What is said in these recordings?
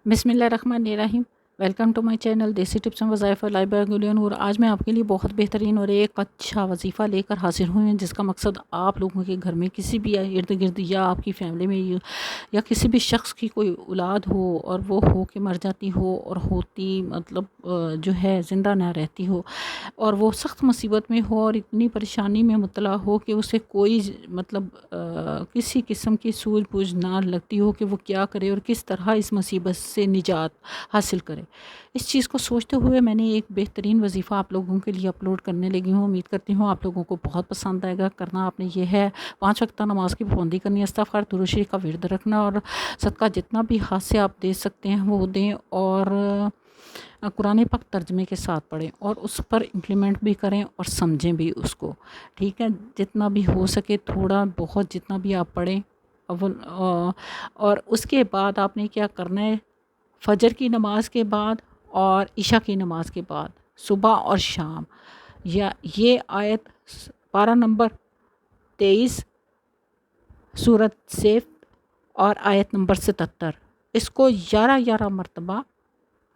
بسم اللہ الرحمن الرحیم۔ ویلکم ٹو مائی چینل دیسی ٹپس اینڈ وظائف لائف بائی گل نور۔ آج میں آپ کے لیے بہت بہترین اور ایک اچھا وظیفہ لے کر حاضر ہوئی ہوں، جس کا مقصد آپ لوگوں کے گھر میں کسی بھی ارد گرد یا آپ کی فیملی میں یا کسی بھی شخص کی کوئی اولاد ہو اور وہ ہو کے مر جاتی ہو اور ہوتی جو ہے زندہ نہ رہتی ہو، اور وہ سخت مصیبت میں ہو اور اتنی پریشانی میں مبتلا ہو کہ اسے کوئی کسی قسم کی سوجھ بوجھ نہ لگتی ہو کہ وہ کیا کرے اور کس طرح اس مصیبت سے نجات حاصل کرے۔ اس چیز کو سوچتے ہوئے میں نے ایک بہترین وظیفہ آپ لوگوں کے لیے اپلوڈ کرنے لگی ہوں۔ امید کرتی ہوں آپ لوگوں کو بہت پسند آئے گا۔ کرنا آپ نے یہ ہے، 5 وقتہ نماز کی پابندی کرنی ہے، استغفار درود شریف کا ورد رکھنا، اور صدقہ جتنا بھی ہاتھ سے آپ دے سکتے ہیں وہ دیں، اور قرآن پاک ترجمے کے ساتھ پڑھیں اور اس پر امپلیمنٹ بھی کریں اور سمجھیں بھی اس کو، ٹھیک ہے؟ جتنا بھی ہو سکے تھوڑا بہت جتنا بھی آپ پڑھیں۔ اور اس کے بعد آپ نے کیا کرنا ہے، فجر کی نماز کے بعد اور عشاء کی نماز کے بعد صبح اور شام، یہ آیت پارہ نمبر 23 سورۃ سیف اور آیت نمبر 77، اس کو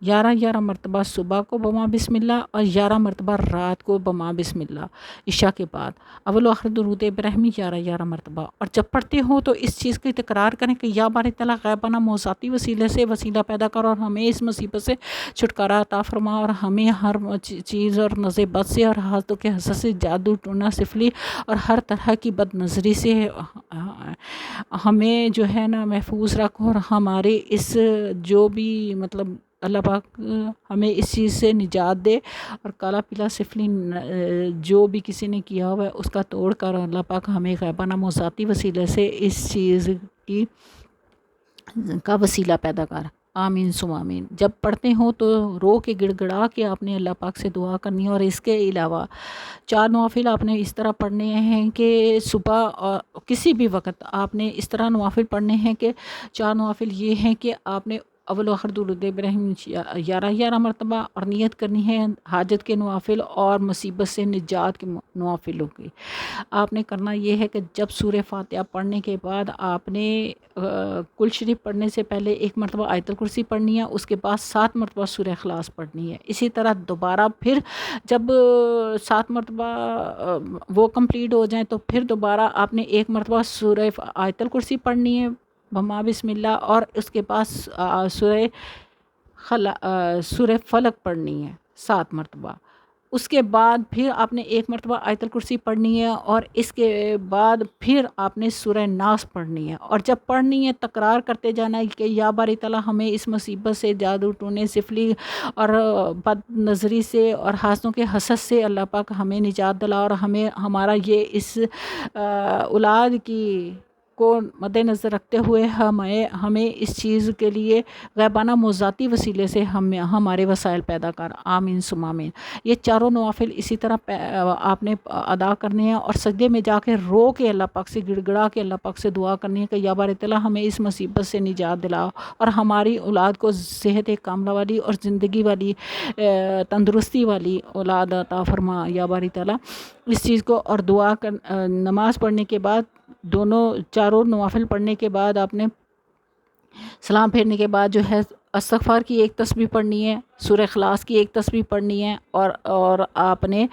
11 مرتبہ صبح کو بما بسم اللہ اور 11 مرتبہ رات کو بما بسم اللہ عشاء کے بعد اول و آخر درود ابراہیمی 11 مرتبہ۔ اور جب پڑھتے ہو تو اس چیز کی تکرار کریں کہ یا باری تعالیٰ غیبانہ موضاتی وسیلے سے وسیلہ پیدا کر اور ہمیں اس مصیبت سے چھٹکارا عطا فرما، اور ہمیں ہر چیز اور نظر بد سے اور ہاتھوں کے حسد سے، جادو ٹونا سفلی اور ہر طرح کی بد نظری سے ہمیں جو ہے نا محفوظ رکھ، اور ہمارے اس جو بھی اللہ پاک ہمیں اس چیز سے نجات دے، اور کالا پیلا سفلی جو بھی کسی نے کیا ہوا ہے اس کا توڑ کر اللہ پاک ہمیں غیبانہ موضاتی وسیلے سے اس چیز کا وسیلہ پیدا کر۔ آمین ثم آمین۔ جب پڑھتے ہوں تو رو کے گڑ گڑا کے آپ نے اللہ پاک سے دعا کرنی ہے، اور اس کے علاوہ 4 نوافل آپ نے اس طرح پڑھنے ہیں کہ صبح اور کسی بھی وقت آپ نے اس طرح نوافل پڑھنے ہیں کہ 4 نوافل یہ ہیں کہ آپ نے اول و آخر درود ابراہیم 11 مرتبہ، اور نیت کرنی ہے حاجت کے نوافل اور مصیبت سے نجات کے نوافلوں کی۔ آپ نے کرنا یہ ہے کہ جب سورہ فاتحہ پڑھنے کے بعد آپ نے کل شریف پڑھنے سے پہلے 1 مرتبہ آیت الکرسی پڑھنی ہے، اس کے بعد 7 مرتبہ سورہ اخلاص پڑھنی ہے۔ اسی طرح دوبارہ پھر جب 7 مرتبہ وہ کمپلیٹ ہو جائیں تو پھر دوبارہ آپ نے 1 مرتبہ سورہ آیت الکرسی پڑھنی ہے بما بسم اللہ، اور اس کے پاس سورہ فلق پڑھنی ہے 7 مرتبہ۔ اس کے بعد پھر آپ نے 1 مرتبہ آیت الکرسی پڑھنی ہے، اور اس کے بعد پھر آپ نے سورہ ناس پڑھنی ہے، اور جب پڑھنی ہے تکرار کرتے جانا ہے کہ یا باری تعالیٰ ہمیں اس مصیبت سے، جادو ٹونے سفلی اور بد نظری سے اور حاسدوں کے حسد سے اللہ پاک ہمیں نجات دلا، اور ہمیں ہمارا یہ اس اولاد کی کو مد نظر رکھتے ہوئے ہمیں اس چیز کے لیے غیبانہ موضاتی وسیلے سے ہمارے وسائل پیدا کر۔ آمین ثم آمین۔ یہ چاروں نوافل اسی طرح آپ نے ادا کرنے ہیں، اور سجدے میں جا کے رو کے اللہ پاک سے گڑ گڑا کے اللہ پاک سے دعا کرنی ہے کہ یا باری تعالیٰ ہمیں اس مصیبت سے نجات دلا، اور ہماری اولاد کو صحت کاملہ والی اور زندگی والی تندرستی والی اولاد عطا فرما یا باری تعالیٰ اس چیز کو۔ اور دعا نماز پڑھنے کے بعد چاروں نوافل پڑھنے کے بعد آپ نے سلام پھیرنے کے بعد جو ہے استغفار کی 1 تسبیح پڑھنی ہے، سورہ اخلاص کی 1 تسبیح پڑھنی ہے، اور آپ نے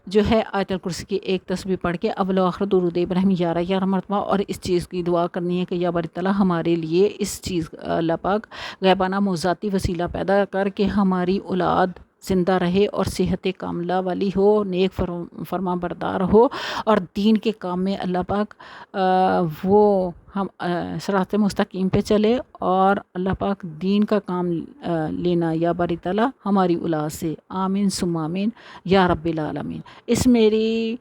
جو ہے آیت الکرسی کی 1 تسبیح پڑھ کے اول و آخر درود ابراہیم 11 مرتبہ، اور اس چیز کی دعا کرنی ہے کہ یا باری تعالیٰ ہمارے لیے اس چیز اللہ پاک غیبانہ موضاتی وسیلہ پیدا کر کے ہماری اولاد زندہ رہے اور صحت کاملہ والی ہو، نیک فرما بردار ہو، اور دین کے کام میں اللہ پاک وہ ہم صراط مستقیم پہ چلے، اور اللہ پاک دین کا کام لینا یا باری تعالیٰ ہماری اولاد سے۔ آمین ثم آمین یا رب العالمین۔ اس میری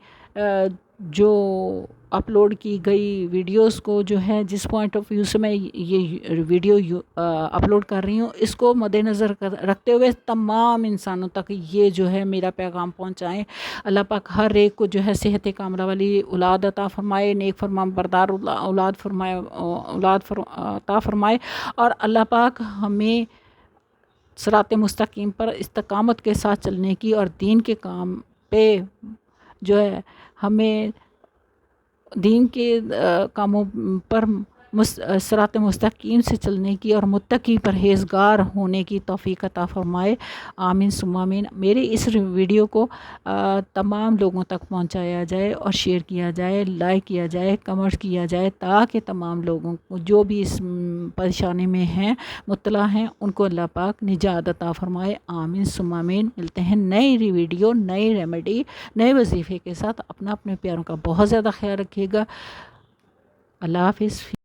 جو اپلوڈ کی گئی ویڈیوز کو جو ہے جس پوائنٹ آف ویو سے میں یہ ویڈیو اپلوڈ کر رہی ہوں، اس کو مد نظر رکھتے ہوئے تمام انسانوں تک یہ جو ہے میرا پیغام پہنچائیں۔ اللہ پاک ہر ایک کو جو ہے صحت کاملہ والی اولاد عطا فرمائے، نیک فرمان بردار اولاد عطا فرمائے، اور اللہ پاک ہمیں صراط مستقیم پر استقامت کے ساتھ چلنے کی اور دین کے کام پہ جو ہے ہمیں دین کے کاموں پر صراط مستقیم سے چلنے کی اور متقی پرہیزگار ہونے کی توفیق عطا فرمائے، آمین ثم آمین۔ میرے اس ویڈیو کو تمام لوگوں تک پہنچایا جائے اور شیئر کیا جائے، لائک کیا جائے، کمنٹ کیا جائے، تاکہ تمام لوگوں کو جو بھی اس پریشانی میں ہیں، مبتلا ہیں، ان کو اللہ پاک نجات عطا فرمائے، آمین ثم آمین۔ ملتے ہیں نئی ویڈیو، نئی ریمیڈی، نئے وظیفے کے ساتھ۔ اپنے پیاروں کا بہت زیادہ خیال رکھیے گا۔ اللہ حافظ۔